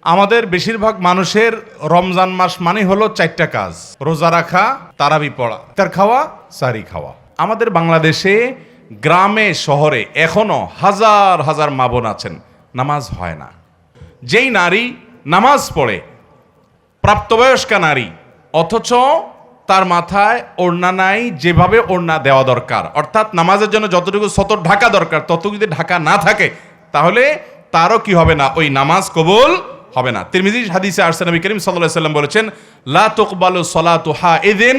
আমাদের বেশিরভাগ মানুষের রমজান মাস মানে হলো 4টা কাজ: রোজা রাখা, তারাবি পড়া, ইফতার খাওয়া, সাহরি খাওয়া। আমাদের বাংলাদেশে গ্রামে শহরে এখনো হাজার হাজার মা বোন আছেন, নামাজ হয় না। যেই নারী নামাজ পড়ে, প্রাপ্তবয়স্কা নারী, অথচ তার মাথায় ওড়না নাই যেভাবে ওড়না দেওয়া দরকার, অর্থাৎ নামাজের জন্য যতটুকু সতর ঢাকা দরকার ততটুকু যদি ঢাকা না থাকে, তাহলে তারও কি হবে না, ওই নামাজ কবুল হবে না। তিরমিজি হাদিসে আসছে, নবী করিম সাল্লাল্লাহু আলাইহি ওয়াসাল্লাম বলেছেন, লা তুকবালু সালাতু হাইদিন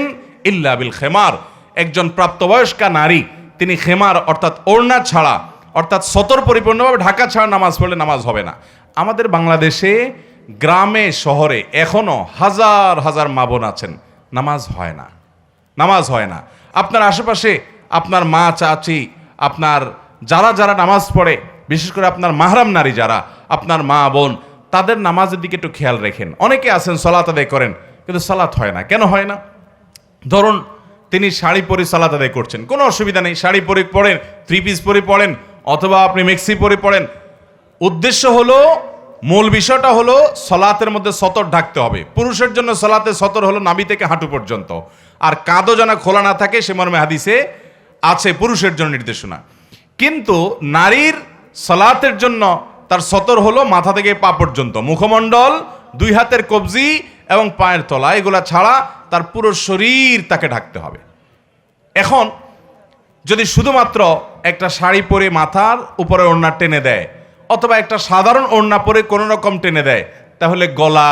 ইল্লা বিল খিমার। একজন প্রাপ্তবয়স্কা নারী তিনি খেমার অর্থাৎ ওড়না ছাড়া, অর্থাৎ সতর পরিপূর্ণভাবে ঢাকা ছাড়া নামাজ পড়লে নামাজ হবে না। আমাদের বাংলাদেশে গ্রামে শহরে এখনো হাজার হাজার মা বোন আছেন, নামাজ হয় না, নামাজ হয় না। আপনার আশেপাশে আপনার মা, চাচি, আপনার যারা যারা নামাজ পড়ে, বিশেষ করে আপনার মাহরাম নারী যারা, আপনার মা বোন, তাদের নামাজের দিকে একটু খেয়াল রাখেন। অনেকে আছেন সালাত আদায় করেন, কিন্তু সালাত হয় না। কেন হয় না? ধরুন তিনি শাড়ি পরে সালাত আদায় করছেন, কোনো অসুবিধা নেই, শাড়ি পরে পড়েন, 3 পিস পরে পড়েন, অথবা আপনি মেক্সি পরে পড়েন। উদ্দেশ্য হলো, মূল বিষয়টা হলো সলাতের মধ্যে সতর ঢাকতে হবে। পুরুষের জন্য সলাতে সতর হলো নাভি থেকে হাঁটু পর্যন্ত, আর কাঁধও যেন খোলা না থাকে, সে মর্মে হাদিসে আছে পুরুষের জন্য নির্দেশনা। কিন্তু নারীর সলাতের জন্য তার সতর হলো মাথা থেকে পা পর্যন্ত, মুখমণ্ডল, 2 হাতের কবজি এবং পায়ের তলা, এগুলা ছাড়া তার পুরো শরীর তাকে ঢাকতে হবে। এখন যদি শুধুমাত্র একটা শাড়ি পরে মাথার উপরে ওড়না টেনে দেয়, অথবা একটা সাধারণ ওড়না পরে কোনো রকম টেনে দেয়, তাহলে গলা,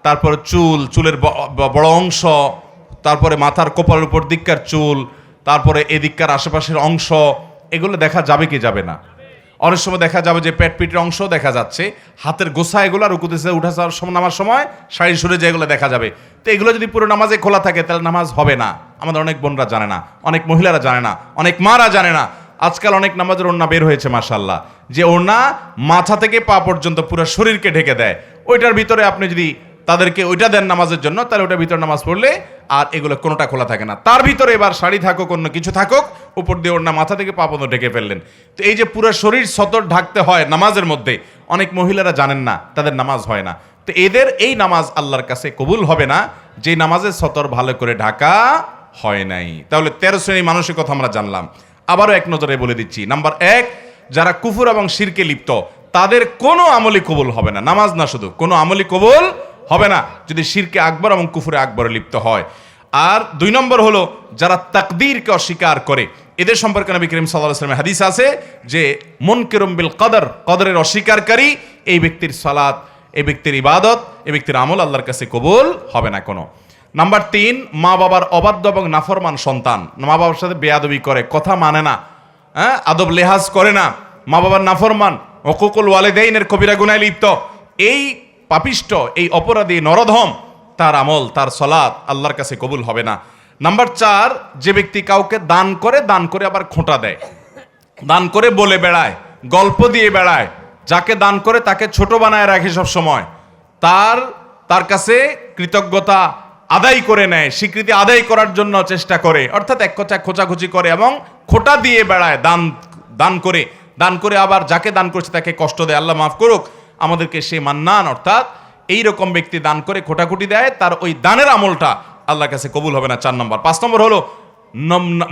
তারপরে চুল, চুলের বড় অংশ, তারপরে মাথার কোপালের উপর দিককার চুল, তারপরে এদিককার আশেপাশের অংশ, এগুলো দেখা যাবে কি যাবে না? অনেক সময় দেখা যাবে যে পেট পিটের অংশ দেখা যাচ্ছে, হাতের গোছা, এগুলো রুকুতেছে উঠা নামার সময় শাড়ি সরে যায়, এগুলো দেখা যাবে। তো এগুলো যদি পুরো নামাজে খোলা থাকে, তাহলে নামাজ হবে না। আমাদের অনেক বোনরা জানে না, অনেক মহিলারা জানে না, অনেক মারা জানে না। আজকাল অনেক নামাজের ওড়না বের হয়েছে মাশাআল্লাহ, যে ওড়না মাথা থেকে পা পর্যন্ত পুরো শরীরকে ঢেকে দেয়। ওইটার ভিতরে আপনি যদি তাদেরকে ওইটা দেন নামাজের জন্য, তাহলে ওইটার ভিতরে নামাজ পড়লে আর এগুলো কোনোটা খোলা থাকে না। তার ভিতরে এবার শাড়ি থাকুক, অন্য কিছু থাকুক, উপর দিয়ে ওড়না মাথা থেকে পা পর্যন্ত ঢেকে ফেললেন। তো এই যে পুরো শরীর সতর ঢাকতে হয় নামাজের মধ্যে, অনেক মহিলারা জানেন না, তাদের নামাজ হয় না। তো এদের এই নামাজ আল্লাহর কাছে কবুল হবে না, যে নামাজের সতর ভালো করে ঢাকা হয় নাই। তাহলে 13 শ্রেণীর মানুষের কথা আমরা জানলাম। আবারও এক নজরে বলে দিচ্ছি। নাম্বার 1, যারা কুফর এবং শিরকে লিপ্ত, তাদের কোনো আমলই কবুল হবে না। নামাজ না, শুধু কোনো আমলই কবুল হবে না যদি শিরকে আকবর এবং কুফরে আকবরে লিপ্ত হয়। আর 2 নম্বর হলো যারা তাকদীরকে অস্বীকার করে। এদের সম্পর্কে নবী করিম সাল্লাল্লাহু আলাইহি ওয়াসাল্লামের হাদিস আছে যে মুনকিরুম বিল কদর, কদরের অস্বীকারী এই ব্যক্তির সালাত, এই ব্যক্তির ইবাদত, এই ব্যক্তির আমল আল্লাহর কাছে কবুল হবে না কোনো। নাম্বার 3, মা বাবার অবাধ্য এবং নাফরমান সন্তান, মা বাবার সাথে বেয়াদবি করে, কথা মানে না, আদব লেহাজ করে না, মা বাবার নাফরমান, উকুকুল ওয়ালিদাইনের কবিরা গুনাহে লিপ্ত, এই পাপিষ্ট, এই অপরাধী নরধম, তার আমল, তার সালাত আল্লাহর কাছে কবুল হবে না। নাম্বার 4, যে ব্যক্তি কাউকে দান করে আবার খোঁটা দেয়, দান করে বলে বেড়ায়, গল্প দিয়ে বেড়ায়, যাকে দান করে তাকে ছোট বানায় রাখে সব সময়, তার কাছে কৃতজ্ঞতা আদায় করে নেয়, স্বীকৃতি আদায় করার জন্য চেষ্টা করে, অর্থাৎ এক কথা খোঁচাখুচি করে এবং খোঁটা দিয়ে বেড়ায়, দান করে আবার যাকে দান করছে তাকে কষ্ট দেয়। আল্লাহ মাফ করুক আমাদেরকে সে মান্নান, অর্থাৎ এইরকম ব্যক্তি দান করে খোটাখুটি দেয়, তার ওই দানের আমলটা আল্লাহর কাছে কবুল হবে না। 4 নম্বর। 5 নম্বর হলো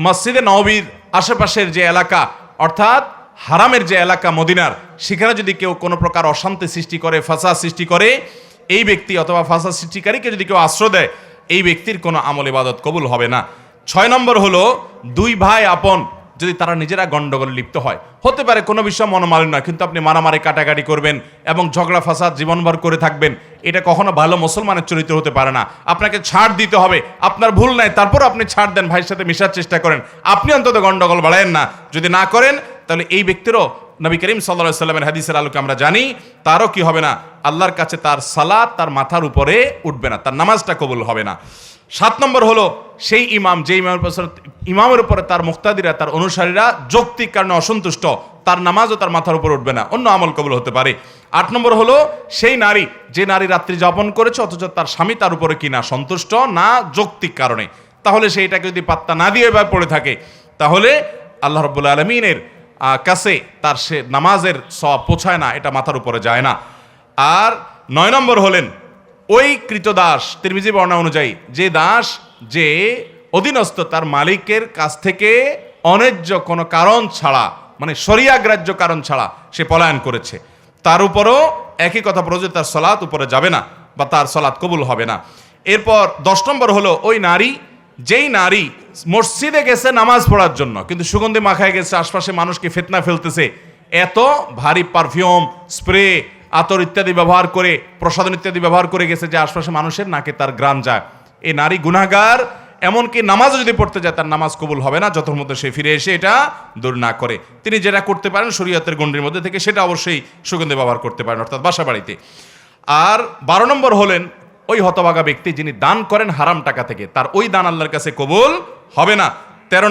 মসজিদে নববীর আশেপাশের যে এলাকা, অর্থাৎ হারামের যে এলাকা মদিনার, সেখানে যদি কেউ কোনো প্রকার অশান্তি সৃষ্টি করে, ফাসাদ সৃষ্টি করে, এই ব্যক্তি অথবা ফাসাদ সৃষ্টিকারীকে যদি কেউ আশ্রয় দেয়, এই ব্যক্তির কোনো আমল ইবাদত কবুল হবে না। 6 নম্বর হলো 2 ভাই আপন যদি তারা নিজেরা গন্ডগোলে লিপ্ত হয়, হতে পারে কোনো বিষয় মনোমালিন্য, কিন্তু আপনি মারামারি কাটাকাটি করবেন এবং ঝগড়া ফাসাদ জীবনভর করে থাকবেন, এটা কখনো ভালো মুসলমানের চরিত্র হতে পারে না। আপনাকে ছাড় দিতে হবে, আপনার ভুল নাই, তারপর আপনি ছাড় দেন, ভাইয়ের সাথে মেশার চেষ্টা করেন, আপনি অন্তত গন্ডগোল বাড়ায়েন না। যদি না করেন, তাহলে এই ব্যক্তিরও নবী করিম সাল্লাল্লাহু আলাইহি ওয়াসাল্লামের হাদিসের আলোকে আমরা জানি, তারও কি হবে না, আল্লাহর কাছে তার সালাত তার মাথার উপরে উঠবে না, তার নামাজটা কবুল হবে না। 7 নম্বর হলো সেই ইমাম, যে ইমামের উপরে তার মুক্তাদিরা, তার অনুসারীরা যৌক্তিক কারণে অসন্তুষ্ট, তার নামাজও তার মাথার উপর উঠবে না, অন্য আমল কবুল হতে পারে। 8 নম্বর হলো সেই নারী, যে নারী রাত্রি যাপন করেছে অথচ তার স্বামী তার উপরে কিনা সন্তুষ্ট না যৌক্তিক কারণে, তাহলে সেইটাকে যদি পাত্তা না দিয়ে এবার পড়ে থাকে, তাহলে আল্লাহ রাব্বুল আলামিনের কাছে তার সে নামাজের সওয়াব পৌঁছায় না, এটা মাথার উপরে যায় না। আর 9 নম্বর হলেন ওই কৃতদাস, তিরমিজি বর্ণনা অনুযায়ী যে দাস যে অধীনস্থ তার মালিকের কাছ থেকে অন্যায্য কোনো কারণ ছাড়া, মানে শরিয়া গ্রাহ্য কারণ ছাড়া সে পলায়ন করেছে, তার উপরও একই কথা প্রযোজ্য, তার সালাত উপরে যাবে না বা তার সালাত কবুল হবে না। এরপর 10 নম্বর হলো ওই নারী, যেই নারী মসজিদে গেছে নামাজ পড়ার জন্য কিন্তু সুগন্ধি মাখায় গেছে, আশপাশে মানুষকে ফিতনা ফেলতেছে, এত ভারী পারফিউম, স্প্রে, আতর ইত্যাদি ব্যবহার করে, প্রসাধন ইত্যাদি ব্যবহার করে গেছে যে আশপাশে মানুষের নাকে তার গ্রাম যায়। এই নারী গুনাহগার, এমনকি নামাজও যদি পড়তে যায় তার নামাজ কবুল হবে না যতক্ষণ মধ্যে সে ফিরে এসে এটা দূর না করে। তিনি যেটা করতে পারেন শরীয়তের গণ্ডির মধ্যে থেকে, সেটা অবশ্যই সুগন্ধি ব্যবহার করতে পারেন, অর্থাৎ বাসা বাড়িতে। আর 12 নম্বর হলেন ওই হতভাগা ব্যক্তি যিনি দান করেন হারাম টাকা থেকে, তার ওই দান আল্লাহর কাছে কবুল হবে না। 11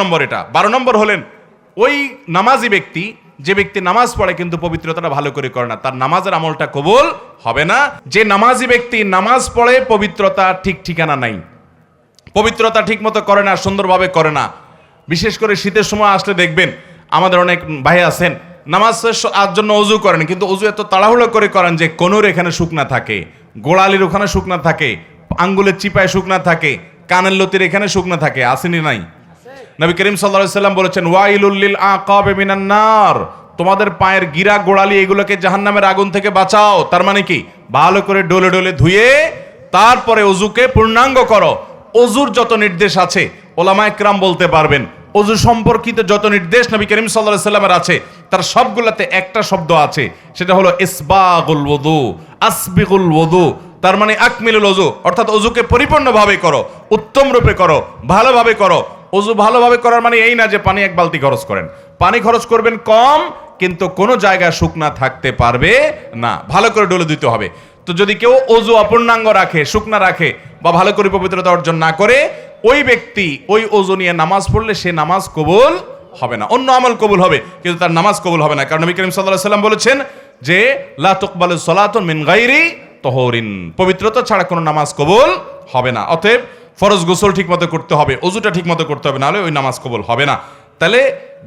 নম্বর এটা। 12 নম্বর হলেন ওই নামাজি ব্যক্তি, যে ব্যক্তি নামাজ পড়ে কিন্তু পবিত্রতাটা ভালো করে করে না, তার নামাজের আমলটা কবুল হবে না। যে নামাজি ব্যক্তি নামাজ পড়ে পবিত্রতা ঠিক ঠিকানা নাই, পবিত্রতা ঠিক মতো করে না, সুন্দরভাবে করে না, বিশেষ করে শীতের সময় আসলে দেখবেন আমাদের অনেক ভাই আছেন নামাজের জন্য অজু করেন, কিন্তু অজু এত তাড়াহুড়ো করে করেন যে কোনোর এখানে শুকনা থাকে, গোড়ালির ওখানে শুকনা থাকে, আঙ্গুলের চিপায় শুকনা থাকে, কানের লতির এখানে শুকনা থাকে, আসেনি নাই? নবী করিম সাল্লাল্লাহু আলাইহি সাল্লাম বলেছেন ওয়াইলুল লিল আকাব মিনান নার, তোমাদের পায়ের গিরা গোড়ালি এগুলোকে জাহান্নামের আগুন থেকে বাঁচাও। তার মানে কি? ভালো করে ডলে ডলে ধুয়ে তারপরে অজুকে পূর্ণাঙ্গ করো। অজুর যত নির্দেশ আছে ওলামায়ে কেরাম বলতে পারবেন, অজু সম্পর্কিত যত নির্দেশ নবী করিম সাল্লাল্লাহু আলাইহি সাল্লামের আছে তার সবগুলোতে একটা শব্দ আছে, সেটা হলো ইসবাগুল ওযু, আসবিগুল ওযু। তার মানে আকমিলুল ওযু, অর্থাৎ অজুকে পরিপূর্ণভাবে করো, উত্তম রূপে করো, ভালোভাবে করো। অজু ভালোভাবে করার মানে এই না যে পানি 1 বালতি খরচ করেন, পানি খরচ করবেন কম, কিন্তু কোনো জায়গায় শুকনা থাকতে পারবে না, ভালো করে ডলে দিতে হবে। তো যদি কেউ অজু অপূর্ণাঙ্গ রাখে, শুকনা রাখে বা ভালো করে পবিত্রতা অর্জন না করে, ওই ব্যক্তি ওই অজু নিয়ে নামাজ পড়লে সে নামাজ কবুল হবে না। অন্য আমল কবুল হবে কিন্তু তার নামাজ কবুল হবে না, কারণ নবী করিম সাল্লাল্লাহু আলাইহি সাল্লাম বলেছেন যে লা তুকবালু সালাতুন মিন গায়রি তাহুরিন, পবিত্রতা ছাড়া কোনো নামাজ কবুল হবে না। অতএব ফরজ গোসল ঠিকমতো করতে হবে, অজুটা ঠিকমতো করতে হবে, নাহলে ওই নামাজ কবুল হবে না। তাহলে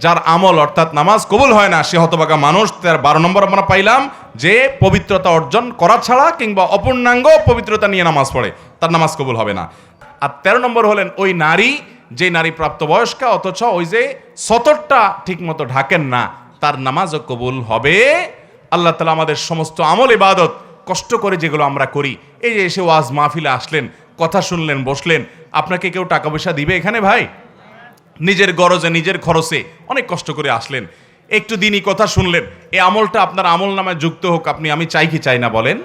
যার আমল অর্থাৎ নামাজ কবুল হয় না সে হতভাগা মানুষ। তার 12 নম্বর আমরা পাইলাম যে পবিত্রতা অর্জন করা ছাড়া কিংবা অপূর্ণাঙ্গ পবিত্রতা নিয়ে নামাজ পড়ে, তার নামাজ কবুল হবে না। আর 13 নম্বর হলেন ওই নারী, যে নারী প্রাপ্তবয়স্কা অথচ ওই যে সতরটা ঠিকমতো ঢাকেন না, তার নামাজও কবুল হবে। আল্লাহ তাআলা আমাদের সমস্ত আমল ইবাদত কষ্ট করে যেগুলো আমরা করি, এই যে এসে ওয়াজ মাহফিলে আসলেন, কথা শুনলেন, বসলেন, আপনাকে কেউ টাকা পয়সা দিবে এখানে ভাই? নিজের গরজে নিজের খরচে অনেক কষ্ট করে আসলেন, একটু দিনই কথা শুনলেন, এই আমলটা আপনার আমল নামায় যুক্ত হোক, আমি চাই কি চাই না বলেন?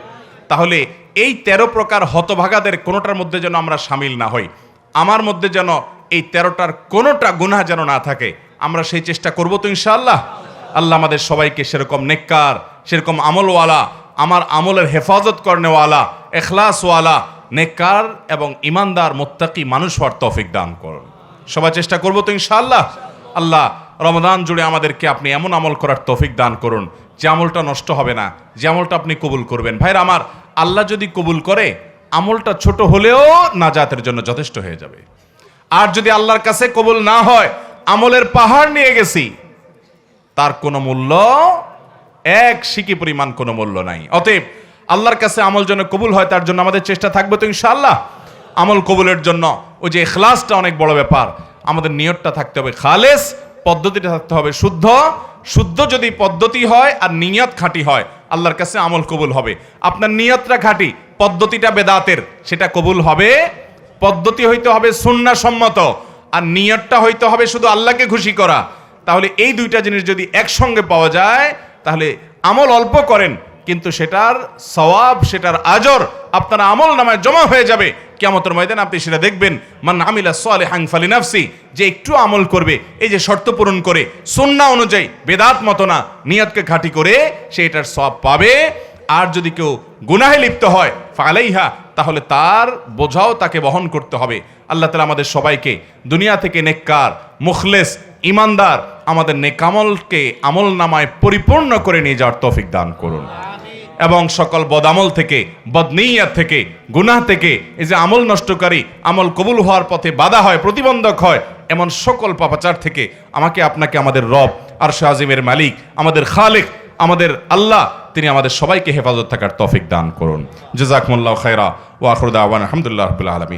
তাহলে এই 13 প্রকার হতভাগাদের কোনোটার মধ্যে যেন আমরা সামিল না হই, আমার মধ্যে যেন এই 13টার কোনোটা গুনাহ যেন না থাকে, আমরা সেই চেষ্টা করব তো ইনশাআল্লাহ। আল্লাহ আমাদের সবাইকে সেরকম নেককার, সেরকম আমলওয়ালা, আমার আমলের হেফাজত করনেওয়ালা, এখলাসওয়ালা, নেককার এবং ইমানদার মুত্তাকি মানুষ হওয়ার তৌফিক দান করুন। সবাই চেষ্টা করবো তো ইনশাআল্লাহ। আল্লাহ রমজান জুড়ে আমাদেরকে আপনি এমন আমল করার তৌফিক দান করুন যে আমলটা নষ্ট হবে না, যে আমলটা আপনি কবুল করবেন। ভাইরা আমার, আল্লাহ যদি কবুল করে আমলটা ছোট হলেও নাজাতের জন্য যথেষ্ট হয়ে যাবে। আর যদি আল্লাহর কাছে কবুল না হয়, আমলের পাহাড় নিয়ে গেছি, তার কোনো মূল্য, এক সিকি পরিমাণ কোনো মূল্য নাই। অতএব আল্লাহর কাছে আমল যেন কবুল হয় তার জন্য আমাদের চেষ্টা থাকবে তো ইনশাআল্লাহ। আমল কবুলের জন্য ওই যে ইখলাসটা অনেক বড় ব্যাপার, আমাদের নিয়তটা থাকতে হবে খালেস, পদ্ধতিটা থাকতে হবে শুদ্ধ। শুদ্ধ যদি পদ্ধতি হয় আর নিয়ত খাঁটি হয়, আল্লাহর কাছে আমল কবুল হবে। আপনার নিয়তটা খাঁটি, পদ্ধতিটা বেদাতের, সেটা কবুল হবে। পদ্ধতি হইতে হবে সুন্নাহ সম্মত, আর নিয়তটা হইতে হবে শুধু আল্লাহকে খুশি করা। তাহলে এই দুইটা জিনিস যদি একসঙ্গে পাওয়া যায়, তাহলে আমল অল্প করেন কিন্তু সেটার সওয়াব, সেটার আজর আপনার আমল নামায় জমা হয়ে যাবে কিয়ামতের ময়দানে। আপনি সেটা দেখবেন, মান আমিলা সালিহান ফালিনাফসি, যে একটু আমল করবে এই যে শর্ত পূরণ করে সুন্নাহ অনুযায়ী, বেদাত মতো না, নিয়তকে খাঁটি করে, সে এটার সওয়াব পাবে। আর যদি কেউ গুনাহে লিপ্ত হয় ফালাইহা, তাহলে তার বোঝাও তাকে বহন করতে হবে। আল্লাহ তাআলা আমাদের সবাইকে দুনিয়া থেকে নেককার, মুখলেস, ইমানদার, আমাদের নেকামলকে আমল নামায় পরিপূর্ণ করে নিয়ে যাওয়ার তৌফিক দান করুন, এবং সকল বদামল থেকে, বদনিয়ত থেকে, গুনাহ থেকে, এই যে আমল নষ্টকারী, আমল কবুল হওয়ার পথে বাধা হয়, প্রতিবন্ধক হয়, এমন সকল পাপাচার থেকে আমাকে আপনাকে আমাদের রব আরশ আজিমের মালিক, আমাদের খালিক, আমাদের আল্লাহ তিনি আমাদের সবাইকে হেফাজত থাকার তৌফিক দান করুন। জাযাকুমুল্লাহু খায়রা ওয়া আখিরু দাওয়ানা আলহামদুলিল্লাহি রাব্বিল আলামিন।